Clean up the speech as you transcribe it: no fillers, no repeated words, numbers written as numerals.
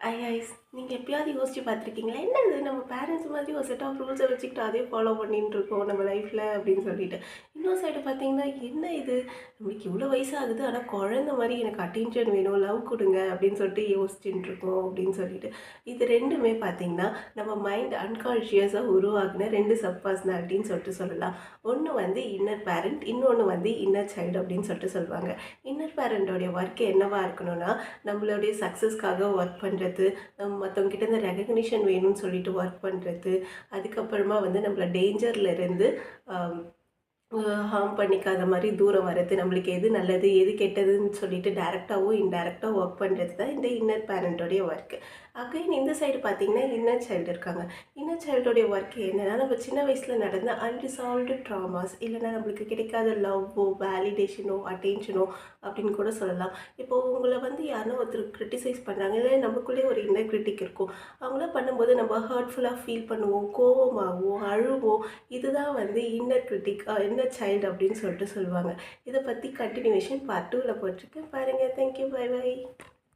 Ice நீங்கள் எப்பயாவது யோசிச்சு பார்த்துருக்கீங்களா? என்ன இது நம்ம பேரண்ட்ஸ் மாதிரி ஒரு செட் ஆஃப் ரூல்ஸை வச்சுக்கிட்டு அதே ஃபாலோ பண்ணிட்டு இருக்கோம் நம்ம லைஃப்பில் அப்படின்னு சொல்லிட்டு. இன்னொரு சைடு பார்த்தீங்கன்னா, என்ன இது நம்மளுக்கு இவ்வளோ வயசாகுது ஆனால் குழந்த மாதிரி எனக்கு அட்டென்ஷன் வேணும், லவ் கொடுங்க அப்படின்னு சொல்லிட்டு யோசிச்சுட்டு இருக்கோம் அப்படின்னு சொல்லிட்டு. இது ரெண்டுமே பார்த்தீங்கன்னா நம்ம மைண்ட் அன்கான்ஷியஸாக உருவாகின ரெண்டு சப் பர்சனாலிட்டின்னு சொல்லிட்டு சொல்லலாம். ஒன்று வந்து இன்னர் பேரண்ட், இன்னொன்று வந்து இன்னர் சைல்டு அப்படின்னு சொல்லிட்டு சொல்லுவாங்க. இன்னர் பேரண்டோடைய ஒர்க் என்னவா இருக்கணும்னா, நம்மளுடைய சக்ஸஸ்க்காக ஒர்க் பண்ணுறது, மற்றவங்ககிட்ட இருந்து ரெகக்னிஷன் வேணும்னு சொல்லிட்டு ஒர்க் பண்ணுறது, அதுக்கப்புறமா வந்து நம்மள டேஞ்சர்லேருந்து ஹார்ம் பண்ணிக்காத மாதிரி தூரம் வர்றது, நம்மளுக்கு எது நல்லது எது கெட்டதுன்னு சொல்லிட்டு டைரெக்டாகவோ இன்டைரக்டாக ஒர்க் பண்ணுறது தான் இந்த இன்னர் பேரண்ட்டோடைய ஒர்க்கு. அகைன் இந்த சைடு பார்த்திங்கன்னா இன்னர் சைல்டு இருக்காங்க. இன்னர் சைல்டோடைய ஒர்க் என்னென்னா, நம்ம சின்ன வயசில் நடந்த அன்ரிசால்வ்டு ட்ராமாஸ், இல்லைனா நம்மளுக்கு கிடைக்காத லவ்வோ வேலிடேஷனோ அட்டென்ஷனோ அப்படின்னு கூட சொல்லலாம். இப்போது உங்களை வந்து யாருன்னா ஒருத்தர் க்ரிட்டிசைஸ் பண்ணுறாங்க, இல்லை நமக்குள்ளேயே ஒரு இன்னர் கிரிட்டிக் இருக்கும். அவங்களாம் பண்ணும்போது நம்ம ஹர்ட்ஃபுல்லாக ஃபீல் பண்ணுவோம், கோவமாகவும் அழுவோம். இதுதான் வந்து இன்னர் கிரிட்டிக் இன்னர் சைல்டு அப்படின்னு சொல்லிட்டு சொல்லுவாங்க. இதை பற்றி கண்டினியூவேஷன் பார்ட் 2ல் போட்டிருக்கேன் பாருங்கள். Thank you, bye by.